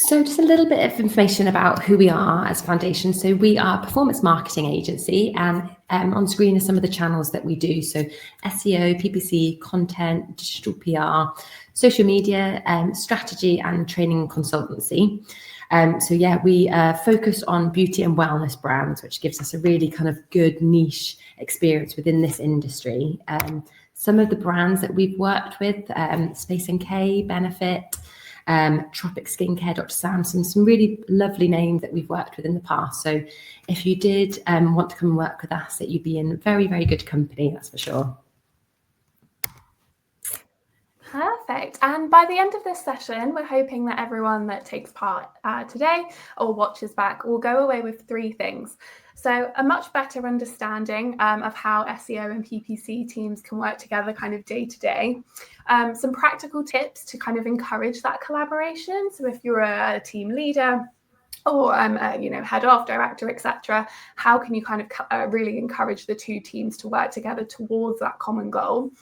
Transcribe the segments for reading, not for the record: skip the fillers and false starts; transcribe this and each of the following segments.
So just a little bit of information about who we are as a foundation. So we are a performance marketing agency, and on screen are some of the channels that we do. So SEO, PPC, content, digital PR, social media, strategy and training consultancy. We focus on beauty and wellness brands, which gives us a really kind of good niche experience within this industry. Some of the brands that we've worked with, Space NK, Benefit, Tropic Skincare, Dr. Samson, some really lovely names that we've worked with in the past. So if you did want to come and work with us, that you'd be in very, very good company, that's for sure. Perfect. And by the end of this session, we're hoping that everyone that takes part today or watches back will go away with 3 things. So a much better understanding of how SEO and PPC teams can work together kind of day to day. Some practical tips to kind of encourage that collaboration. So if you're a team leader or head of, director, etc., how can you kind of really encourage the 2 teams to work together towards that common goal?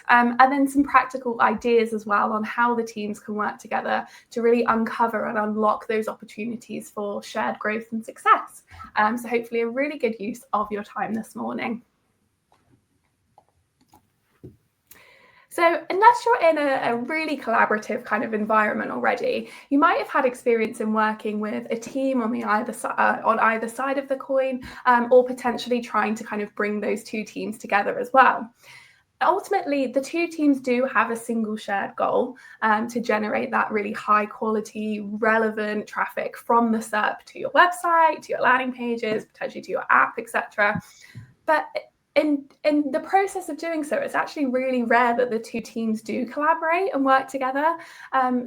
And then some practical ideas as well on how the teams can work together to really uncover and unlock those opportunities for shared growth and success. So hopefully a really good use of your time this morning. So unless you're in a really collaborative kind of environment already, you might have had experience in working with a team on either side of the coin, or potentially trying to kind of bring those 2 teams together as well. Ultimately, the 2 teams do have a single shared goal to generate that really high quality, relevant traffic from the SERP to your website, to your landing pages, potentially to your app, etc. But in the process of doing so, it's actually really rare that the 2 teams do collaborate and work together.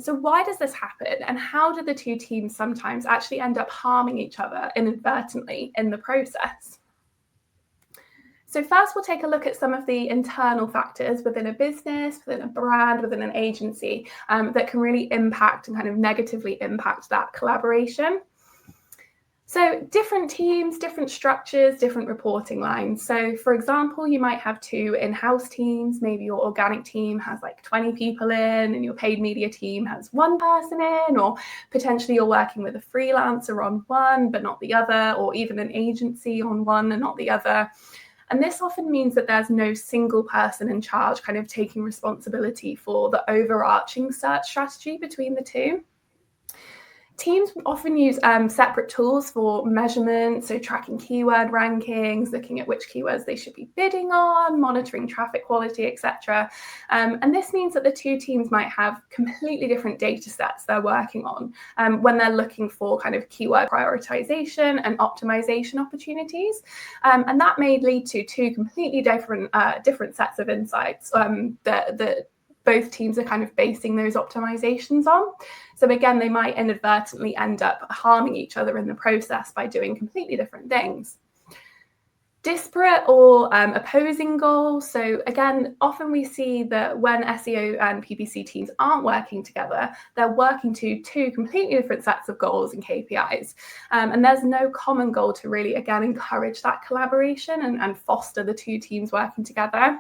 So why does this happen? And how do the 2 teams sometimes actually end up harming each other inadvertently in the process? So first, we'll take a look at some of the internal factors within a business, within a brand, within an agency that can really impact and kind of negatively impact that collaboration. So different teams, different structures, different reporting lines. So for example, you might have 2 in-house teams. Maybe your organic team has like 20 people in and your paid media team has 1 person in, or potentially you're working with a freelancer on one but not the other, or even an agency on one and not the other. And this often means that there's no single person in charge kind of taking responsibility for the overarching search strategy between the 2. Teams often use separate tools for measurement, so tracking keyword rankings, looking at which keywords they should be bidding on, monitoring traffic quality, etc. And this means that the 2 teams might have completely different data sets they're working on when they're looking for kind of keyword prioritization and optimization opportunities. And that may lead to 2 completely different sets of insights that both teams are kind of basing those optimizations on. So again, they might inadvertently end up harming each other in the process by doing completely different things. Disparate or opposing goals. So again, often we see that when SEO and PPC teams aren't working together, they're working to 2 completely different sets of goals and KPIs. And there's no common goal to really, again, encourage that collaboration and foster the 2 teams working together.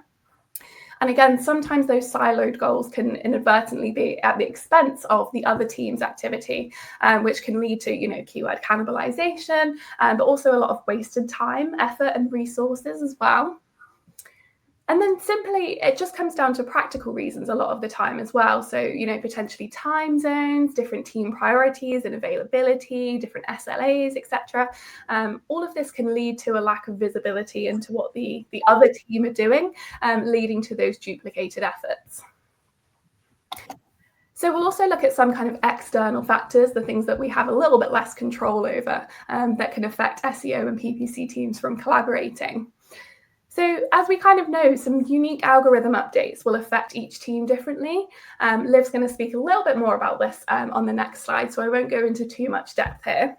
And again, sometimes those siloed goals can inadvertently be at the expense of the other team's activity, which can lead to, keyword cannibalization, but also a lot of wasted time, effort, and resources as well. And then simply, it just comes down to practical reasons a lot of the time as well. So, potentially time zones, different team priorities and availability, different SLAs, etc. All of this can lead to a lack of visibility into what the other team are doing, leading to those duplicated efforts. So we'll also look at some kind of external factors, the things that we have a little bit less control over that can affect SEO and PPC teams from collaborating. So as we kind of know, some unique algorithm updates will affect each team differently. Liv's going to speak a little bit more about this on the next slide, so I won't go into too much depth here.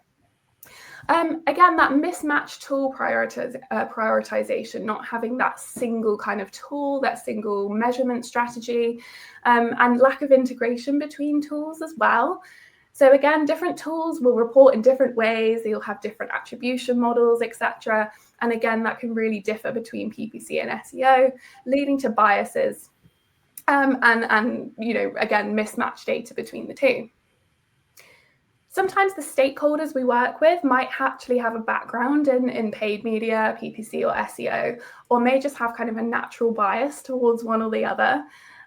Again, that mismatched tool prioritization, not having that single kind of tool, that single measurement strategy, and lack of integration between tools as well. So again, different tools will report in different ways. You'll have different attribution models, etc. And again, that can really differ between PPC and SEO, leading to biases and again, mismatched data between the 2. Sometimes the stakeholders we work with might actually have a background in paid media, PPC or SEO, or may just have kind of a natural bias towards one or the other.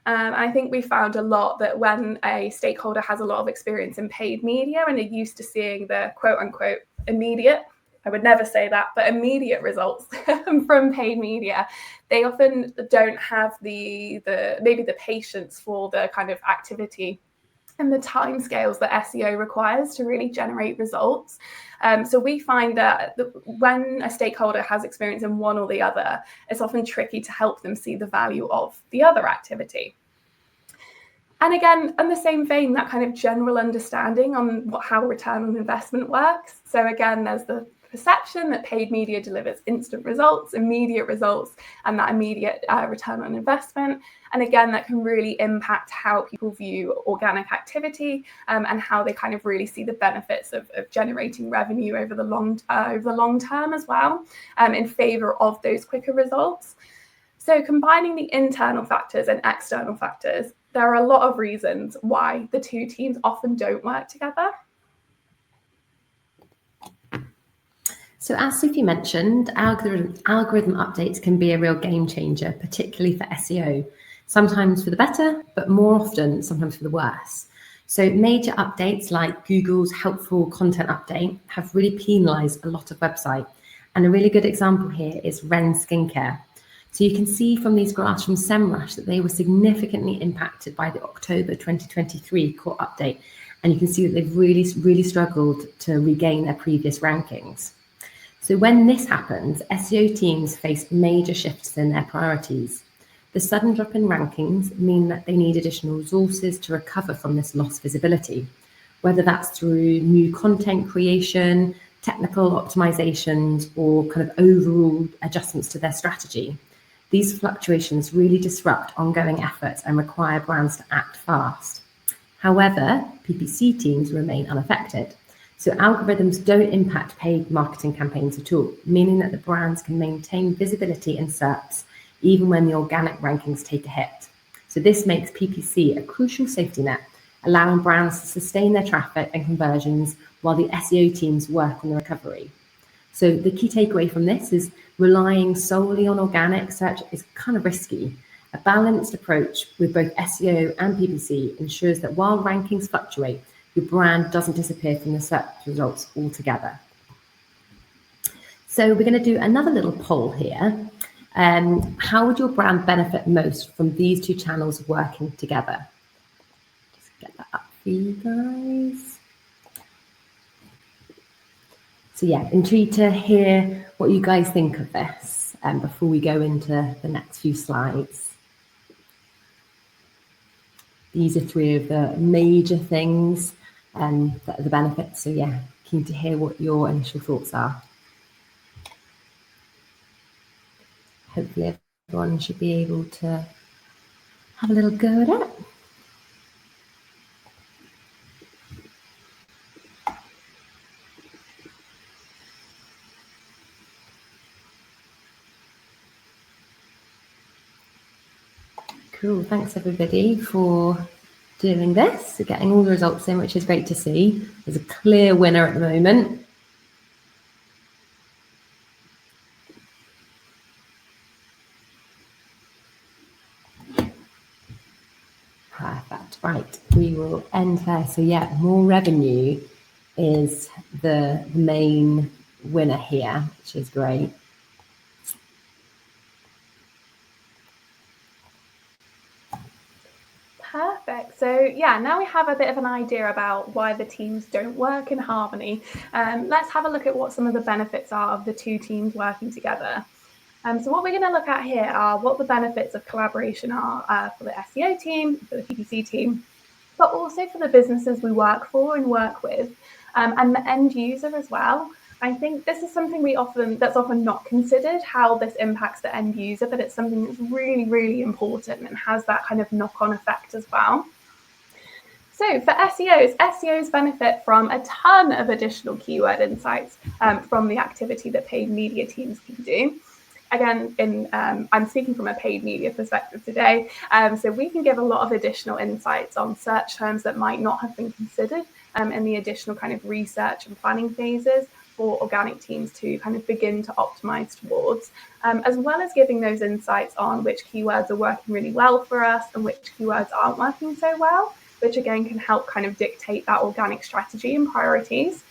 I think we found a lot that when a stakeholder has a lot of experience in paid media and are used to seeing the quote unquote immediate, I would never say that, but immediate results from paid media, they often don't have maybe the patience for the kind of activity and the timescales that SEO requires to really generate results. So we find that when a stakeholder has experience in one or the other, it's often tricky to help them see the value of the other activity. And again, in the same vein, that kind of general understanding on how return on investment works. So again, there's the perception that paid media delivers instant results, immediate results, and that immediate return on investment. And again, that can really impact how people view organic activity and how they kind of really see the benefits of generating revenue over the long term as well, in favor of those quicker results. So combining the internal factors and external factors, there are a lot of reasons why the two teams often don't work together. So as Sophie mentioned, algorithm updates can be a real game changer, particularly for SEO, sometimes for the better, but more often, sometimes for the worse. So major updates like Google's helpful content update have really penalized a lot of websites. And a really good example here is Ren Skincare. So you can see from these graphs from SEMrush that they were significantly impacted by the October 2023 core update. And you can see that they've really struggled to regain their previous rankings. So when this happens, SEO teams face major shifts in their priorities. The sudden drop in rankings mean that they need additional resources to recover from this lost visibility, whether that's through new content creation, technical optimizations, or kind of overall adjustments to their strategy. These fluctuations really disrupt ongoing efforts and require brands to act fast. However, PPC teams remain unaffected. So algorithms don't impact paid marketing campaigns at all, meaning that the brands can maintain visibility in SERPs even when the organic rankings take a hit. So this makes PPC a crucial safety net, allowing brands to sustain their traffic and conversions while the SEO teams work on the recovery. So the key takeaway from this is relying solely on organic search is kind of risky. A balanced approach with both SEO and PPC ensures that while rankings fluctuate, your brand doesn't disappear from the search results altogether. So we're going to do another little poll here. How would your brand benefit most from these two channels working together? Just get that up for you guys. So yeah, intrigued to hear what you guys think of this before we go into the next few slides. These are three of the major things that are the benefits. So yeah, keen to hear what your initial thoughts are. Hopefully everyone should be able to have a little go at it. Cool, thanks everybody for doing this, getting all the results in, which is great to see. There's a clear winner at the moment. Perfect, right, we will end there. So yeah, more revenue is the main winner here, which is great. Perfect. So yeah, now we have a bit of an idea about why the teams don't work in harmony. Let's have a look at what some of the benefits are of the two teams working together. So what we're going to look at here are what the benefits of collaboration are for the SEO team, for the PPC team, but also for the businesses we work for and work with, and the end user as well. I think this is something that's often not considered, how this impacts the end user, but it's something that's really, really important and has that kind of knock-on effect as well. So for SEOs benefit from a ton of additional keyword insights from the activity that paid media teams can do. Again, I'm speaking from a paid media perspective today, so we can give a lot of additional insights on search terms that might not have been considered and the additional kind of research and planning phases for organic teams to kind of begin to optimize towards, as well as giving those insights on which keywords are working really well for us and which keywords aren't working so well, which again can help kind of dictate that organic strategy and priorities.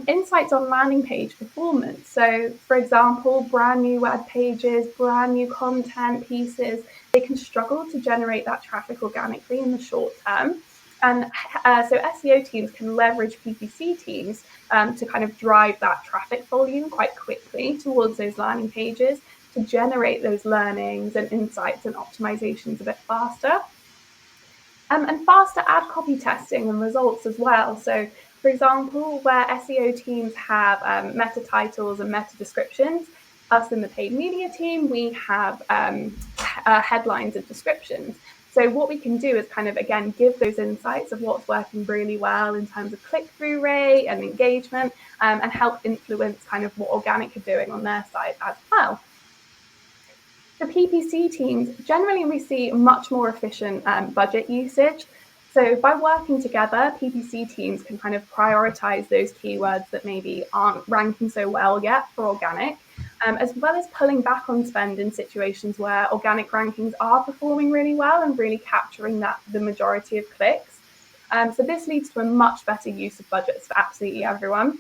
Insights on landing page performance. So, for example, brand new web pages, brand new content pieces, they can struggle to generate that traffic organically in the short term. And so SEO teams can leverage PPC teams to kind of drive that traffic volume quite quickly towards those landing pages to generate those learnings and insights and optimizations a bit faster. And faster ad copy testing and results as well. So, for example, where SEO teams have meta titles and meta descriptions, us in the paid media team, we have headlines and descriptions. So what we can do is kind of, again, give those insights of what's working really well in terms of click-through rate and engagement, and help influence kind of what organic are doing on their side as well. The PPC teams, generally we see much more efficient budget usage. So by working together, PPC teams can kind of prioritize those keywords that maybe aren't ranking so well yet for organic, as well as pulling back on spend in situations where organic rankings are performing really well and really capturing the majority of clicks. So this leads to a much better use of budgets for absolutely everyone.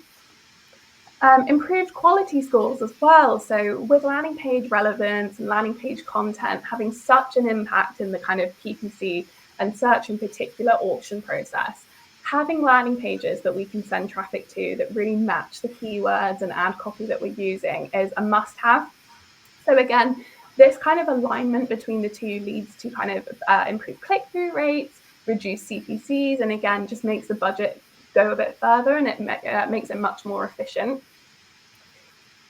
Improved quality scores as well. So with landing page relevance and landing page content having such an impact in the kind of PPC and search in particular auction process, having landing pages that we can send traffic to that really match the keywords and ad copy that we're using is a must-have. So again, this kind of alignment between the two leads to kind of improve click-through rates, reduce CPCs, and again, just makes the budget go a bit further and it makes it much more efficient.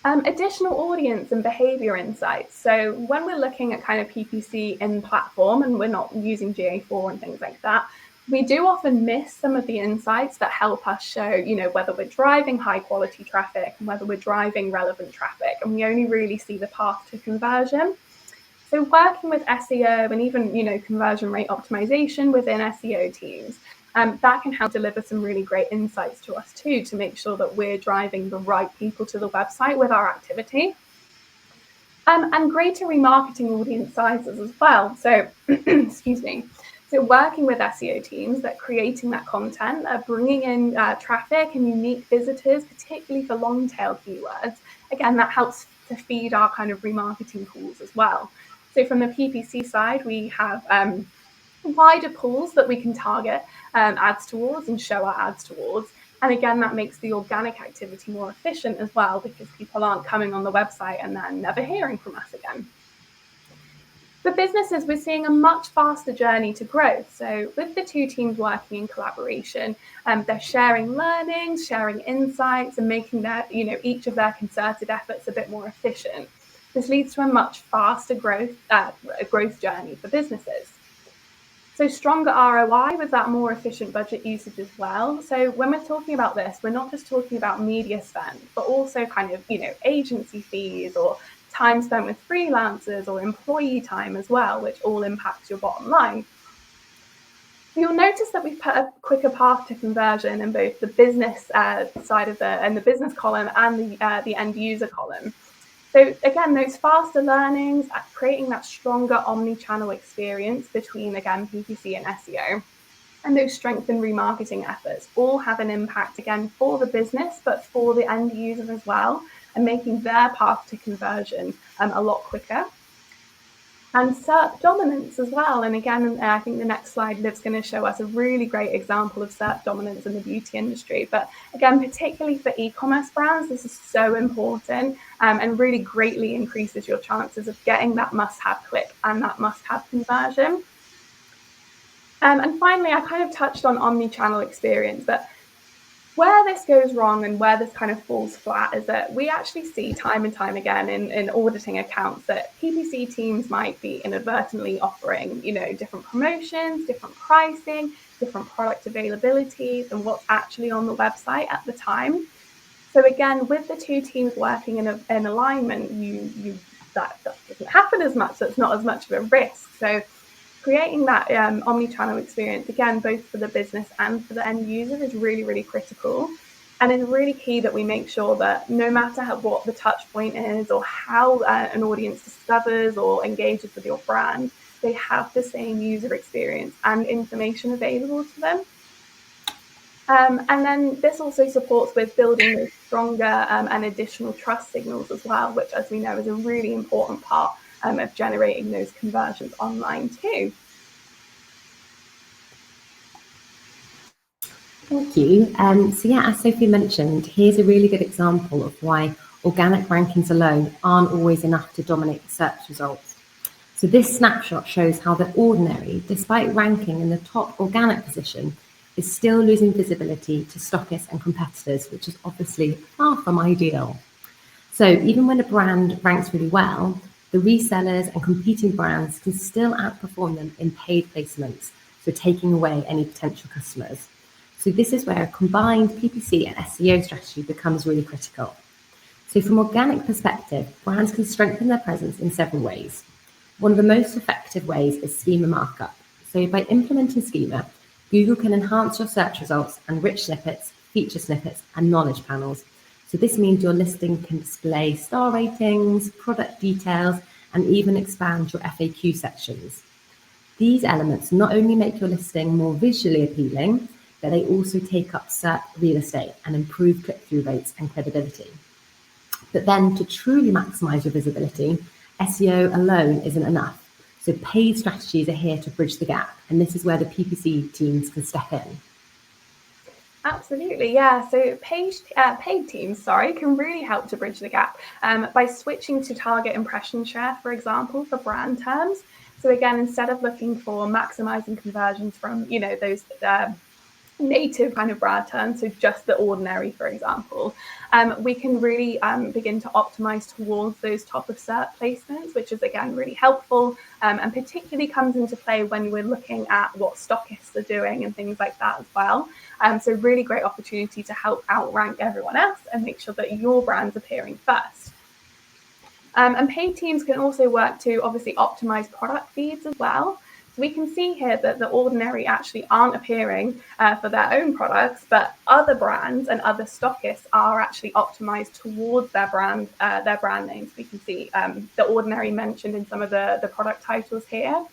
Additional audience and behavior insights. So when we're looking at kind of PPC in platform and we're not using GA4 and things like that, we do often miss some of the insights that help us show, whether we're driving high quality traffic and whether we're driving relevant traffic, and we only really see the path to conversion. So working with SEO and even, conversion rate optimization within SEO teams, that can help deliver some really great insights to us too, to make sure that we're driving the right people to the website with our activity. And greater remarketing audience sizes as well. So, excuse me. So working with SEO teams that creating that content, bringing in traffic and unique visitors, particularly for long tail keywords. Again, that helps to feed our kind of remarketing pools as well. So from the PPC side, we have wider pools that we can target ads towards and show our ads towards. And again, that makes the organic activity more efficient as well, because people aren't coming on the website and then never hearing from us again. For businesses, we're seeing a much faster journey to growth. So with the two teams working in collaboration, they're sharing learnings, sharing insights, and making their, each of their concerted efforts a bit more efficient. This leads to a much faster growth journey for businesses. So stronger ROI with that more efficient budget usage as well. So when we're talking about this, we're not just talking about media spend, but also kind of, agency fees or time spent with freelancers or employee time as well, which all impacts your bottom line. You'll notice that we've put a quicker path to conversion in both the business side of the business column and the end user column. So again, those faster learnings, creating that stronger omni-channel experience between, again, PPC and SEO, and those strengthened remarketing efforts all have an impact, again, for the business, but for the end user as well, and making their path to conversion a lot quicker. And SERP dominance as well. And again, I think the next slide, Liv's going to show us a really great example of SERP dominance in the beauty industry. But again, particularly for e-commerce brands, this is so important and really greatly increases your chances of getting that must-have click and that must-have conversion. And finally, I kind of touched on omni-channel experience, but where this goes wrong and where this kind of falls flat is that we actually see time and time again in auditing accounts that PPC teams might be inadvertently offering, different promotions, different pricing, different product availability than what's actually on the website at the time. So again, with the two teams working in alignment, that doesn't happen as much. So it's not as much of a risk. So Creating that omni-channel experience, again, both for the business and for the end user, is really, really critical. And it's really key that we make sure that no matter what the touch point is or how an audience discovers or engages with your brand, they have the same user experience and information available to them. And then this also supports with building those stronger and additional trust signals as well, which, as we know, is a really important part of generating those conversions online too. Thank you. So yeah, as Sophie mentioned, here's a really good example of why organic rankings alone aren't always enough to dominate the search results. So this snapshot shows how the ordinary, despite ranking in the top organic position, is still losing visibility to stockists and competitors, which is obviously far from ideal. So even when a brand ranks really well, the resellers and competing brands can still outperform them in paid placements, so taking away any potential customers. So this is where a combined PPC and SEO strategy becomes really critical. So from organic perspective, brands can strengthen their presence in several ways. One of the most effective ways is schema markup. So by implementing schema, Google can enhance your search results and rich snippets, feature snippets, and knowledge panels. So this means your listing can display star ratings, product details, and even expand your FAQ sections. These elements not only make your listing more visually appealing, but they also take up SERP real estate and improve click-through rates and credibility. But then to truly maximize your visibility, SEO alone isn't enough. So paid strategies are here to bridge the gap, and this is where the PPC teams can step in. Absolutely, yeah. So paid teams, can really help to bridge the gap by switching to target impression share, for example, for brand terms. So again, instead of looking for maximizing conversions from, those native kind of brand terms, so just the ordinary, for example, we can really begin to optimize towards those top of SERP placements, which is again really helpful and particularly comes into play when we're looking at what stockists are doing and things like that as well. So really great opportunity to help outrank everyone else and make sure that your brand's appearing first. And paid teams can also work to obviously optimize product feeds as well. So we can see here that the ordinary actually aren't appearing for their own products, but other brands and other stockists are actually optimized towards their brand names. We can see the ordinary mentioned in some of the product titles here.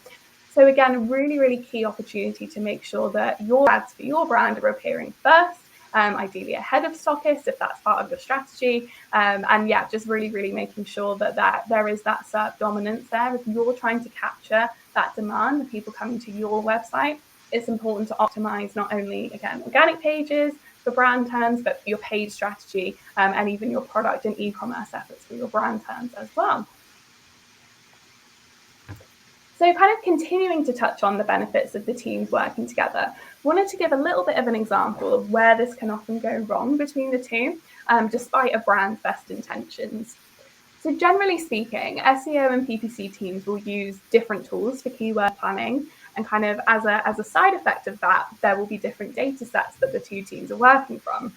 So again, really, really key opportunity to make sure that your ads for your brand are appearing first, ideally ahead of stockists if that's part of your strategy. And yeah, just really, really making sure that there is that SERP dominance there. If you're trying to capture that demand, the people coming to your website, it's important to optimize not only, again, organic pages for brand terms, but for your paid strategy and even your product and e-commerce efforts for your brand terms as well. So kind of continuing to touch on the benefits of the teams working together, wanted to give a little bit of an example of where this can often go wrong between the two, despite a brand's best intentions. So generally speaking, SEO and PPC teams will use different tools for keyword planning, and kind of as a side effect of that, there will be different data sets that the two teams are working from.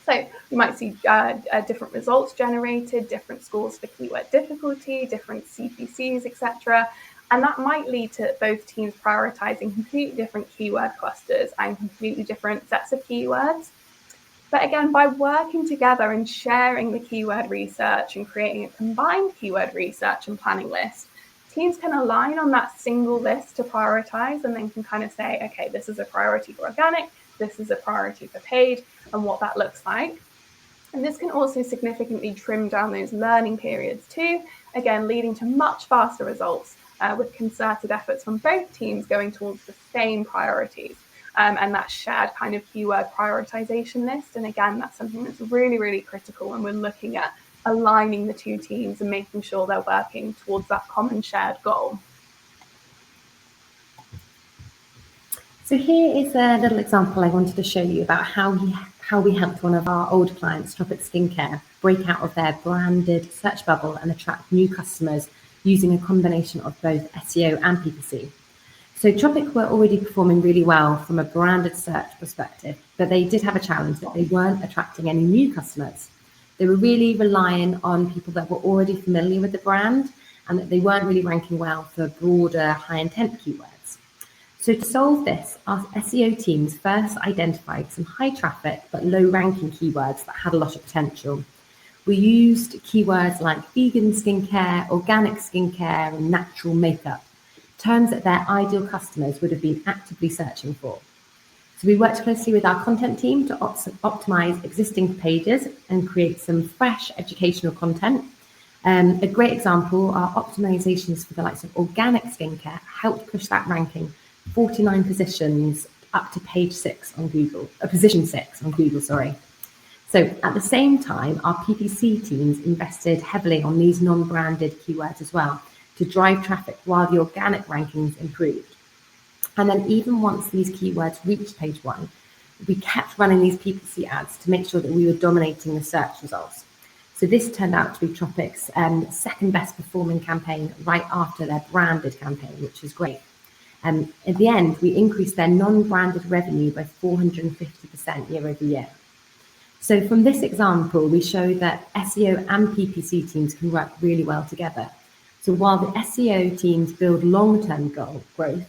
So you might see different results generated, different scores for keyword difficulty, different CPCs, etc. And that might lead to both teams prioritizing completely different keyword clusters and completely different sets of keywords. But again, by working together and sharing the keyword research and creating a combined keyword research and planning list, teams can align on that single list to prioritize and then can kind of say, okay, this is a priority for organic, this is a priority for paid, and what that looks like. And this can also significantly trim down those learning periods too, again, leading to much faster results with concerted efforts from both teams going towards the same priorities and that shared kind of keyword prioritization list. And again, that's something that's really, really critical when we're looking at aligning the two teams and making sure they're working towards that common shared goal. So here is a little example I wanted to show you about how we helped one of our old clients, Tropic Skincare, break out of their branded search bubble and attract new customers using a combination of both SEO and PPC. So Tropic were already performing really well from a branded search perspective, but they did have a challenge that they weren't attracting any new customers. They were really relying on people that were already familiar with the brand and that they weren't really ranking well for broader high intent keywords. So to solve this, our SEO teams first identified some high traffic but low ranking keywords that had a lot of potential. We used keywords like vegan skincare, organic skincare, and natural makeup, terms that their ideal customers would have been actively searching for. So we worked closely with our content team to optimize existing pages and create some fresh educational content. A great example, our optimizations for the likes of organic skincare helped push that ranking 49 positions up to position 6 on Google, sorry. So at the same time, our PPC teams invested heavily on these non-branded keywords as well to drive traffic while the organic rankings improved. And then even once these keywords reached page 1, we kept running these PPC ads to make sure that we were dominating the search results. So this turned out to be Tropic's second best performing campaign right after their branded campaign, which was great. In the end, we increased their non-branded revenue by 450% year over year. So from this example, we show that SEO and PPC teams can work really well together. So while the SEO teams build long-term growth,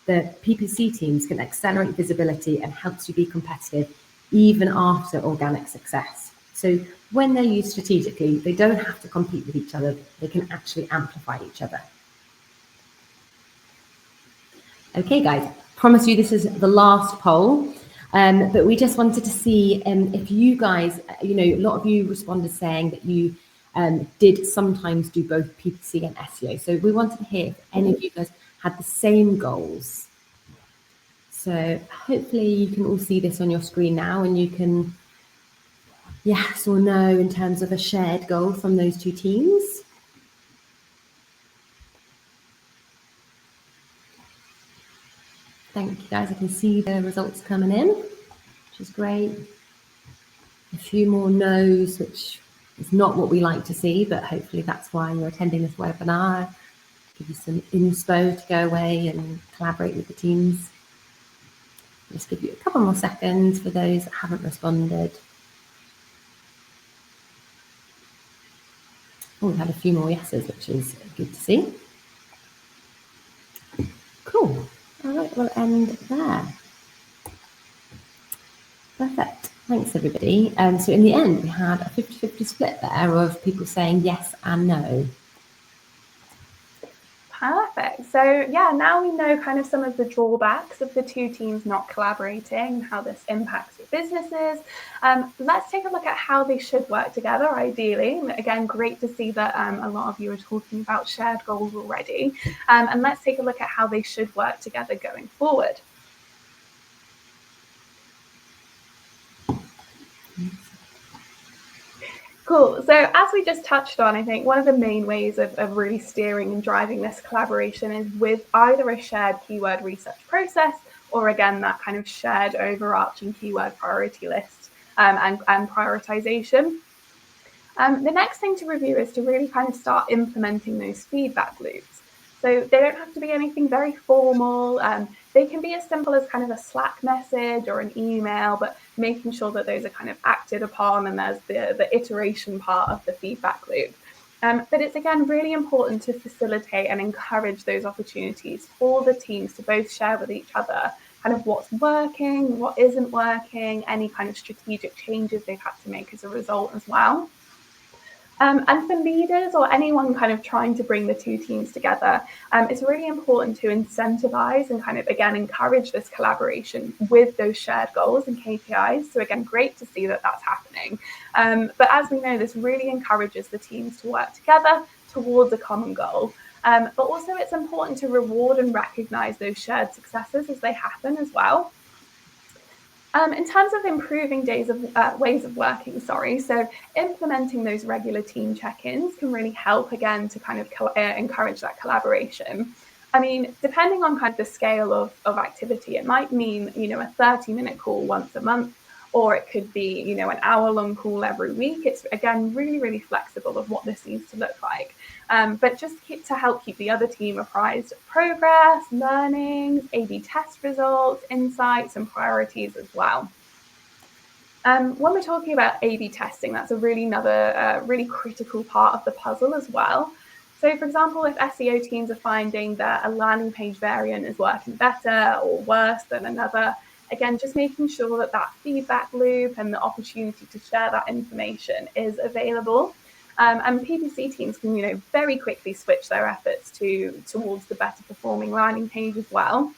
the PPC teams can accelerate visibility and helps you be competitive even after organic success. So when they're used strategically, they don't have to compete with each other. They can actually amplify each other. Okay, guys, promise you this is the last poll. But we just wanted to see if you guys, a lot of you responded saying that you did sometimes do both PPC and SEO. So we wanted to hear if any of you guys had the same goals. So hopefully you can all see this on your screen now and you can yes or no in terms of a shared goal from those two teams. Thank you guys, I can see the results coming in, which is great. A few more no's, which is not what we like to see, but hopefully that's why you're attending this webinar. Give you some inspo to go away and collaborate with the teams. Just give you a couple more seconds for those that haven't responded. Oh, we've had a few more yeses, which is good to see. Cool. All right, we'll end there. Perfect. Thanks, everybody. So in the end, we had a 50-50 split there of people saying yes and no. Perfect. So yeah, now we know kind of some of the drawbacks of the two teams not collaborating and how this impacts your businesses. Let's take a look at how they should work together, ideally. And again, great to see that a lot of you are talking about shared goals already. And let's take a look at how they should work together going forward. Cool. So as we just touched on, I think one of the main ways of really steering and driving this collaboration is with either a shared keyword research process or, again, that kind of shared overarching keyword priority list and prioritization. The next thing to review is to really kind of start implementing those feedback loops. So they don't have to be anything very formal. They can be as simple as kind of a Slack message or an email, but making sure that those are kind of acted upon and there's the iteration part of the feedback loop. But it's, again, really important to facilitate and encourage those opportunities for the teams to both share with each other kind of what's working, what isn't working, any kind of strategic changes they've had to make as a result as well. And for leaders or anyone kind of trying to bring the two teams together, it's really important to incentivize and kind of, again, encourage this collaboration with those shared goals and KPIs. So again, great to see that that's happening. But as we know, this really encourages the teams to work together towards a common goal. But also it's important to reward and recognize those shared successes as they happen as well. In terms of improving ways of working, so implementing those regular team check-ins can really help, again, to kind of encourage that collaboration. I mean, depending on kind of the scale of activity, it might mean, a 30-minute call once a month, or it could be, an hour-long call every week. It's, again, really, really flexible of what this needs to look like. But just to help keep the other team apprised of progress, learnings, A/B test results, insights, and priorities as well. When we're talking about A/B testing, that's another really critical part of the puzzle as well. So for example, if SEO teams are finding that a landing page variant is working better or worse than another, again, just making sure that that feedback loop and the opportunity to share that information is available. And PPC teams can, very quickly switch their efforts towards the better performing landing page as well.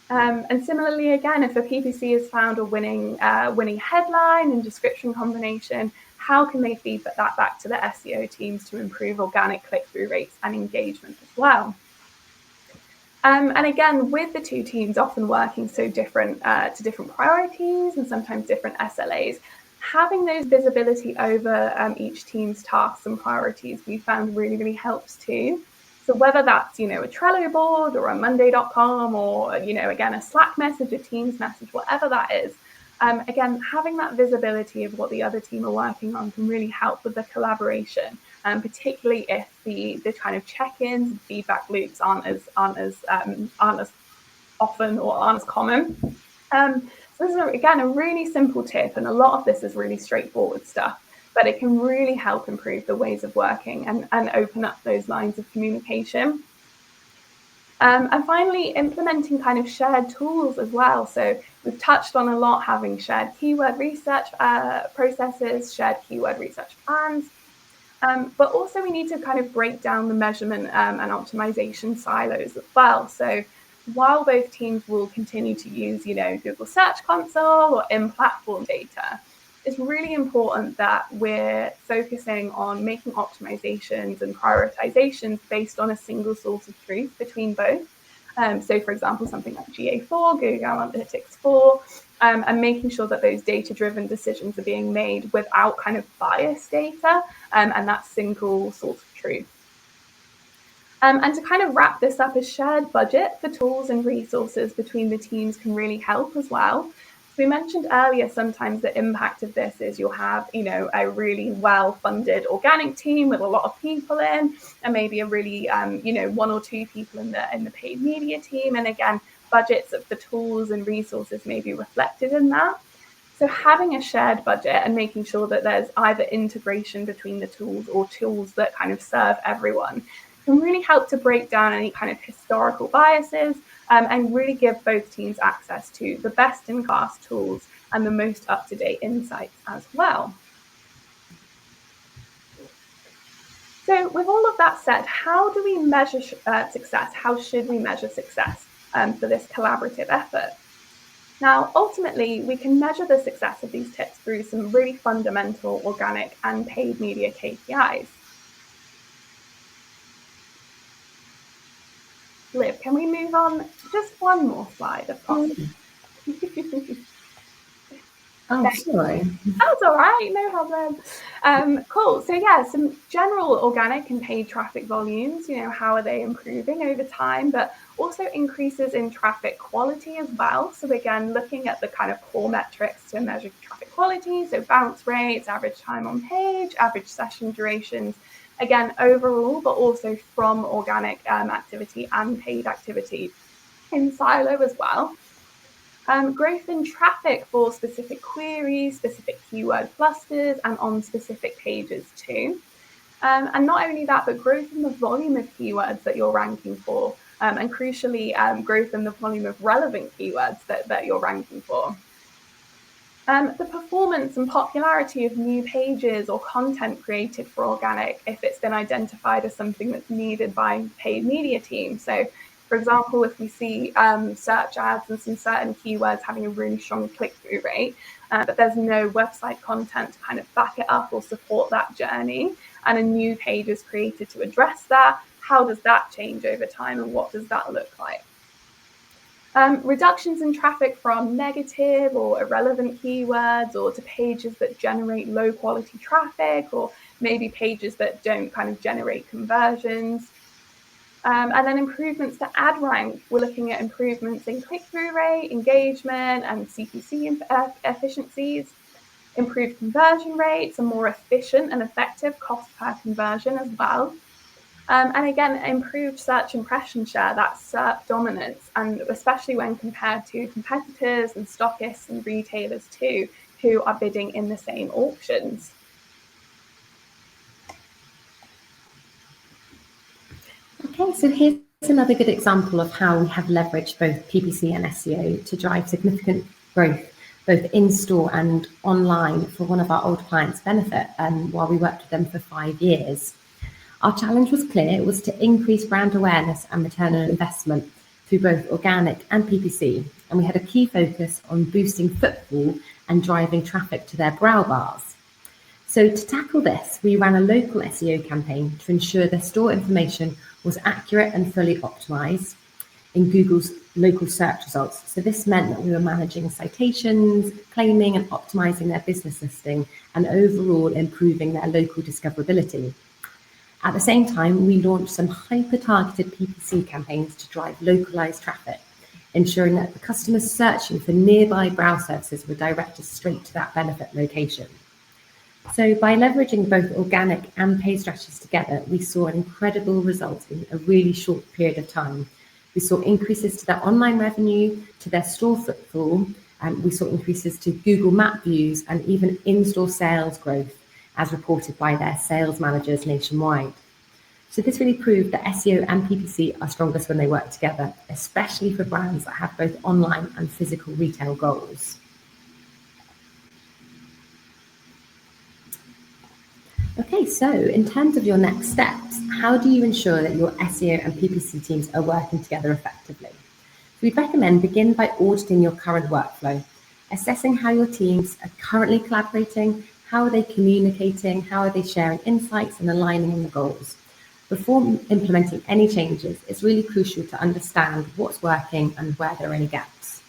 And similarly, again, if a PPC has found a winning headline and description combination, how can they feed that back to the SEO teams to improve organic click-through rates and engagement as well? And again, with the two teams often working so different to different priorities and sometimes different SLAs, having those visibility over each team's tasks and priorities we found really, really helps too. So whether that's, a Trello board or a Monday.com or, again, a Slack message, a Teams message, whatever that is, again, having that visibility of what the other team are working on can really help with the collaboration, particularly if the kind of check-ins and feedback loops aren't as often or aren't as common. So this is, again, a really simple tip, and a lot of this is really straightforward stuff, but it can really help improve the ways of working and open up those lines of communication. And finally, implementing kind of shared tools as well. So we've touched on a lot having shared keyword research processes, shared keyword research plans, but also we need to kind of break down the measurement and optimization silos as well. So while both teams will continue to use, Google Search Console or in-platform data, it's really important that we're focusing on making optimizations and prioritizations based on a single source of truth between both. So for example, something like GA4, Google Analytics 4, and making sure that those data-driven decisions are being made without kind of biased data and that single source of truth. And to kind of wrap this up, a shared budget for tools and resources between the teams can really help as well. So we mentioned earlier, sometimes the impact of this is you'll have, a really well-funded organic team with a lot of people in, and maybe a really, one or two people in the paid media team. And again, budgets of the tools and resources may be reflected in that. So having a shared budget and making sure that there's either integration between the tools or tools that kind of serve everyone can really help to break down any kind of historical biases and really give both teams access to the best-in-class tools and the most up-to-date insights as well. So with all of that said, how do we measure success? How should we measure success for this collaborative effort? Now, ultimately, we can measure the success of these tips through some really fundamental organic and paid media KPIs. Liv, can we move on just one more slide, if possible? Oh, sorry. That's all right, no problem. Cool. So yeah, some general organic and paid traffic volumes, how are they improving over time, but also increases in traffic quality as well. So again, looking at the kind of core metrics to measure traffic quality, so bounce rates, average time on page, average session durations, again, overall, but also from organic activity and paid activity in silo as well. Growth in traffic for specific queries, specific keyword clusters, and on specific pages too. And not only that, but growth in the volume of keywords that you're ranking for, and crucially, growth in the volume of relevant keywords that you're ranking for. The performance and popularity of new pages or content created for organic, if it's been identified as something that's needed by paid media teams. So for example, if we see search ads and some certain keywords having a really strong click-through rate, but there's no website content to kind of back it up or support that journey, and a new page is created to address that, how does that change over time and what does that look like? Reductions in traffic from negative or irrelevant keywords or to pages that generate low quality traffic, or maybe pages that don't kind of generate conversions. And then improvements to ad rank. We're looking at improvements in click-through rate, engagement, and CPC efficiencies, improved conversion rates, a more efficient and effective cost per conversion as well. And again, improved search impression share, that's SERP dominance, and especially when compared to competitors and stockists and retailers too, who are bidding in the same auctions. Okay, so here's another good example of how we have leveraged both PPC and SEO to drive significant growth, both in-store and online, for one of our old clients' benefit while we worked with them for 5 years. Our challenge was clear. It was to increase brand awareness and return on investment through both organic and PPC. And we had a key focus on boosting footfall and driving traffic to their brow bars. So to tackle this, we ran a local SEO campaign to ensure their store information was accurate and fully optimized in Google's local search results. So this meant that we were managing citations, claiming and optimizing their business listing, and overall improving their local discoverability. At the same time, we launched some hyper-targeted PPC campaigns to drive localized traffic, ensuring that the customers searching for nearby brow services were directed straight to that benefit location. So by leveraging both organic and paid strategies together, we saw an incredible result in a really short period of time. We saw increases to their online revenue, to their store footfall, and we saw increases to Google Map views and even in-store sales growth, as reported by their sales managers nationwide. So this really proved that SEO and PPC are strongest when they work together, especially for brands that have both online and physical retail goals. Okay, so in terms of your next steps, how do you ensure that your SEO and PPC teams are working together effectively? We'd recommend begin by auditing your current workflow, assessing how your teams are currently collaborating, how are they communicating, how are they sharing insights and aligning on the goals. Before implementing any changes, it's really crucial to understand what's working and where there are any gaps.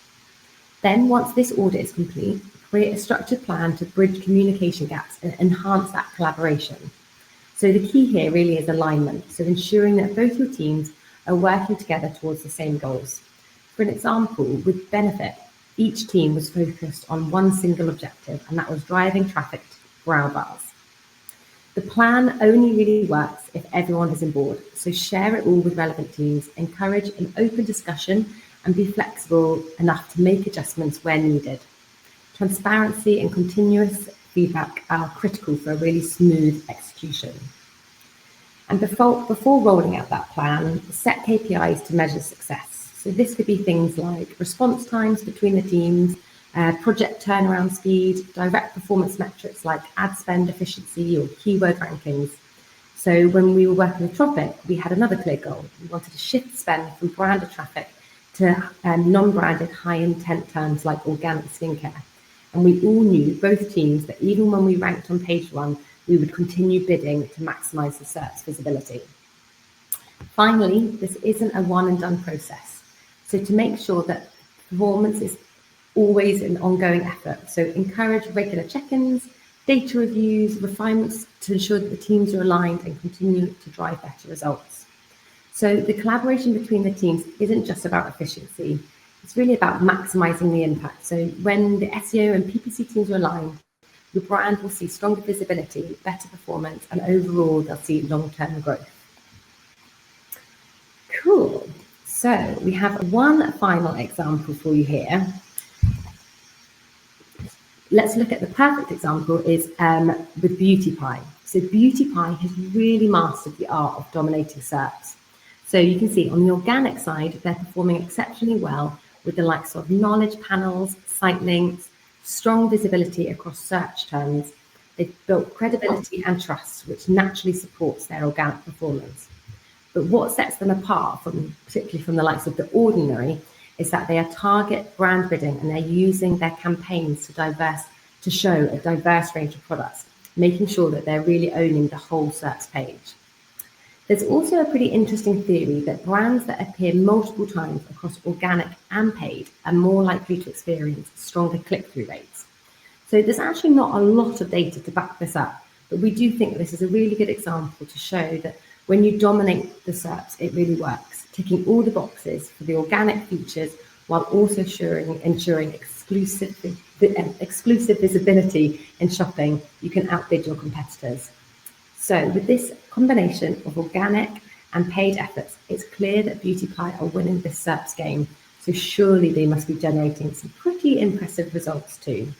Then, once this audit is complete, create a structured plan to bridge communication gaps and enhance that collaboration. So the key here really is alignment, so ensuring that both your teams are working together towards the same goals. For an example, with Benefit, each team was focused on one single objective, and that was driving traffic to brow bars. The plan only really works if everyone is on board, so share it all with relevant teams, encourage an open discussion, and be flexible enough to make adjustments where needed. Transparency and continuous feedback are critical for a really smooth execution. And before rolling out that plan, set KPIs to measure success. So this could be things like response times between the teams, project turnaround speed, direct performance metrics like ad spend efficiency or keyword rankings. So when we were working with Tropic, we had another clear goal. We wanted to shift spend from branded traffic to non-branded high-intent terms like organic skincare. And we all knew, both teams, that even when we ranked on page 1, we would continue bidding to maximize the search visibility. Finally, this isn't a one-and-done process. So to make sure that performance is always an ongoing effort, so encourage regular check-ins, data reviews, refinements to ensure that the teams are aligned and continue to drive better results. So the collaboration between the teams isn't just about efficiency. It's really about maximizing the impact. So when the SEO and PPC teams are aligned, your brand will see stronger visibility, better performance, and overall they'll see long-term growth. Cool. So we have one final example for you here. Let's look at the perfect example is with Beauty Pie. So Beauty Pie has really mastered the art of dominating search. So you can see on the organic side, they're performing exceptionally well with the likes of knowledge panels, site links, strong visibility across search terms. They've built credibility and trust, which naturally supports their organic performance. But what sets them apart, particularly from the likes of The Ordinary, is that they are target brand bidding and they're using their campaigns to show a diverse range of products, making sure that they're really owning the whole search page. There's also a pretty interesting theory that brands that appear multiple times across organic and paid are more likely to experience stronger click-through rates. So there's actually not a lot of data to back this up, but we do think that this is a really good example to show that when you dominate the search, it really works, ticking all the boxes for the organic features while also ensuring exclusive visibility in shopping. You can outbid your competitors. So with this combination of organic and paid efforts, it's clear that Beauty Pie are winning this search game. So surely they must be generating some pretty impressive results too.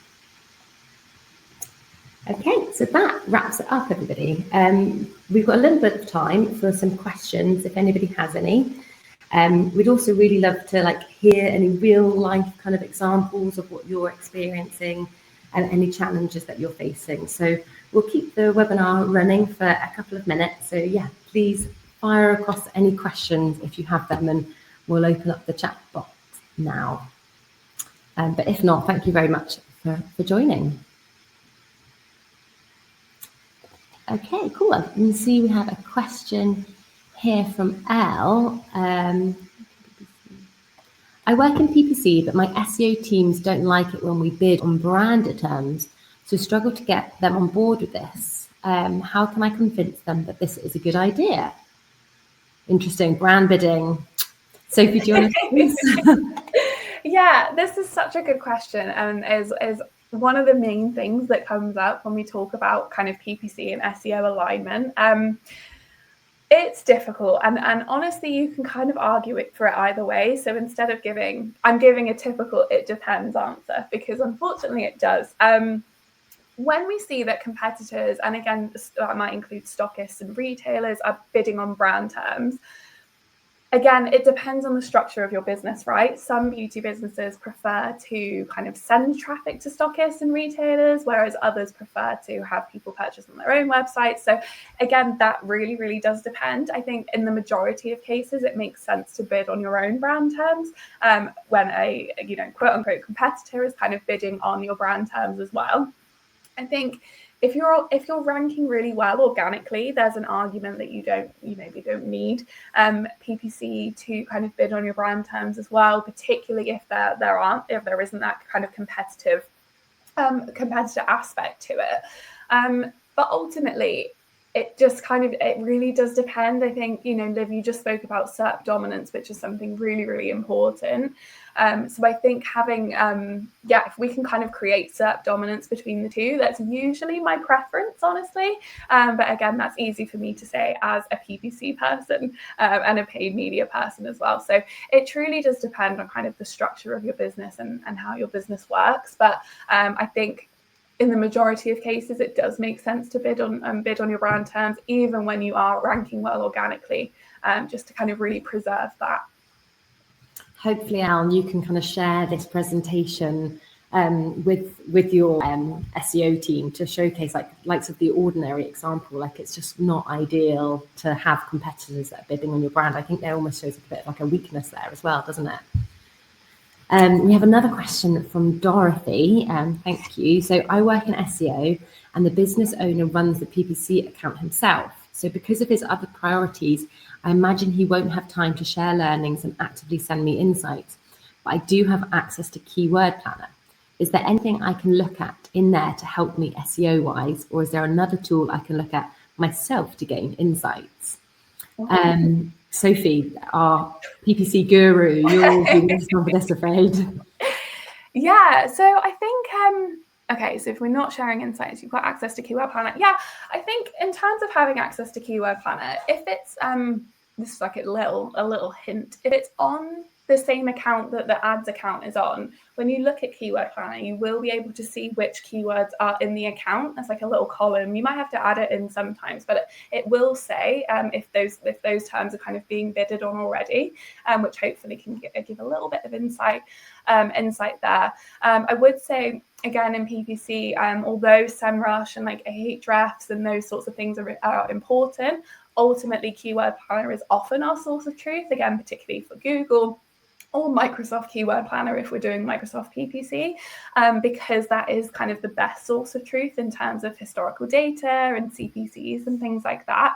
Okay, so that wraps it up, everybody. We've got a little bit of time for some questions, if anybody has any. We'd also really love to hear any real life kind of examples of what you're experiencing and any challenges that you're facing. So we'll keep the webinar running for a couple of minutes. So yeah, please fire across any questions if you have them, and we'll open up the chat box now. But if not, thank you very much for joining. Okay, cool. I can see we have a question here from Elle. I work in PPC, but my SEO teams don't like it when we bid on branded terms, so struggle to get them on board with this. How can I convince them that this is a good idea? Interesting, brand bidding. Sophie, do you want to please? Yeah, this is such a good question, and is one of the main things that comes up when we talk about kind of PPC and SEO alignment. It's difficult, and honestly, you can kind of argue it for it either way. So instead of I'm giving a typical "it depends" answer, because unfortunately it does. When we see that competitors, and again, that might include stockists and retailers, are bidding on brand terms, again, it depends on the structure of your business, right? Some beauty businesses prefer to kind of send traffic to stockists and retailers, whereas others prefer to have people purchase on their own websites. So again, that really, really does depend. I think in the majority of cases, it makes sense to bid on your own brand terms when a quote unquote competitor is kind of bidding on your brand terms as well. I think if you're ranking really well organically, there's an argument that you maybe don't need PPC to kind of bid on your brand terms as well, particularly if there isn't that kind of competitor aspect to it. But ultimately, it really does depend. I think, Liv, you just spoke about SERP dominance, which is something really, really important. So I think having, if we can kind of create SERP dominance between the two, that's usually my preference, honestly. But again, that's easy for me to say as a PPC person and a paid media person as well. So it truly does depend on kind of the structure of your business and how your business works. But I think in the majority of cases, it does make sense to bid on your brand terms, even when you are ranking well organically, just to kind of really preserve that. Hopefully, Al, you can kind of share this presentation with your SEO team to showcase likes of the ordinary example. It's just not ideal to have competitors that are bidding on your brand. I think that almost shows a bit like a weakness there as well, doesn't it? We have another question from Dorothy. Thank you. So I work in SEO, and the business owner runs the PPC account himself. So because of his other priorities, I imagine he won't have time to share learnings and actively send me insights. But I do have access to Keyword Planner. Is there anything I can look at in there to help me SEO-wise, or is there another tool I can look at myself to gain insights? Sophie, our PPC guru, you'll be the one for this, afraid. Yeah, so I think, okay, so if we're not sharing insights, you've got access to Keyword Planner. Yeah, I think in terms of having access to Keyword Planner, if it's, this is like a little hint, if it's on the same account that the ads account is on, when you look at Keyword Planner, you will be able to see which keywords are in the account. There's like a little column. You might have to add it in sometimes, but it will say if those terms are kind of being bidded on already, which hopefully can give a little bit of insight there. I would say, again, in PPC, although SEMrush and like Ahrefs and those sorts of things are important, ultimately Keyword Planner is often our source of truth, again, particularly for Google or Microsoft Keyword Planner if we're doing Microsoft PPC, because that is kind of the best source of truth in terms of historical data and CPCs and things like that.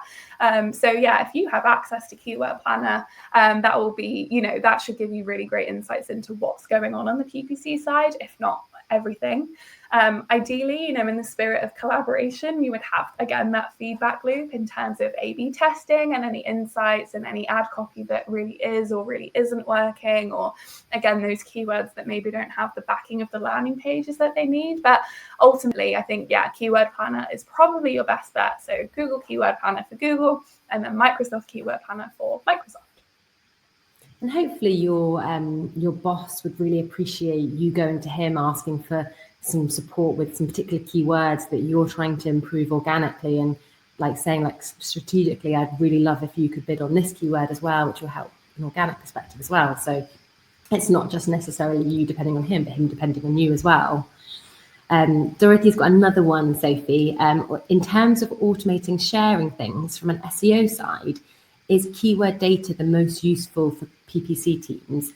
So yeah, if you have access to Keyword Planner, that will be, that should give you really great insights into what's going on the PPC side, if not everything. Ideally, in the spirit of collaboration, you would have, again, that feedback loop in terms of A/B testing and any insights and any ad copy that really is or really isn't working, or again, those keywords that maybe don't have the backing of the landing pages that they need. But ultimately, I think, Keyword Planner is probably your best bet. So Google Keyword Planner for Google, and then Microsoft Keyword Planner for Microsoft. And hopefully your boss would really appreciate you going to him asking for some support with some particular keywords that you're trying to improve organically, and like saying like strategically, I'd really love if you could bid on this keyword as well, which will help an organic perspective as well. So it's not just necessarily you depending on him, but him depending on you as well. Dorothy's got another one, Sophie. In terms of automating sharing things from an SEO side, is keyword data the most useful for PPC teams?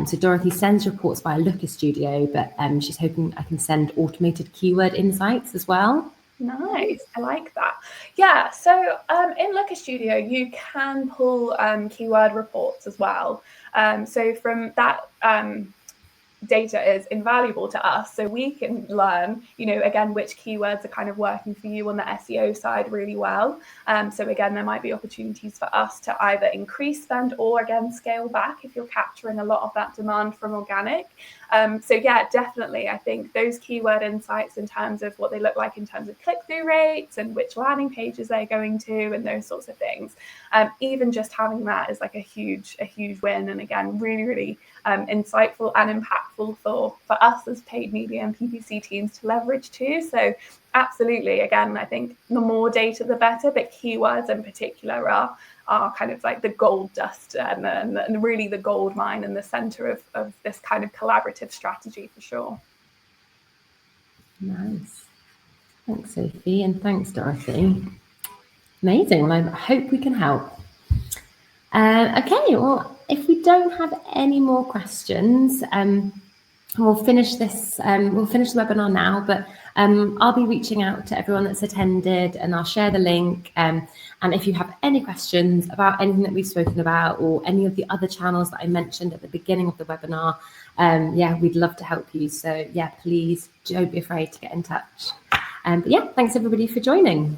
So Dorothy sends reports via Looker Studio, but she's hoping I can send automated keyword insights as well. Nice, I like that. Yeah, so in Looker Studio, you can pull keyword reports as well. So from that, data is invaluable to us, so we can learn, again, which keywords are kind of working for you on the SEO side really well. So again, there might be opportunities for us to either increase spend or again scale back if you're capturing a lot of that demand from organic. So yeah, definitely, I think those keyword insights in terms of what they look like in terms of click-through rates and which landing pages they're going to and those sorts of things. Even just having that is like a huge win, and again, really insightful and impactful for us as paid media and PPC teams to leverage too. So absolutely, again, I think the more data the better, but keywords in particular are kind of like the gold dust and really the gold mine in the center of this kind of collaborative strategy for sure. Nice. Thanks, Sophie, and thanks, Dorothy. Amazing. Well, I hope we can help. Okay, well, if we don't have any more questions, we'll finish this. We'll finish the webinar now, but I'll be reaching out to everyone that's attended, and I'll share the link. And if you have any questions about anything that we've spoken about or any of the other channels that I mentioned at the beginning of the webinar, yeah, we'd love to help you. So yeah, please don't be afraid to get in touch. But yeah, thanks everybody for joining.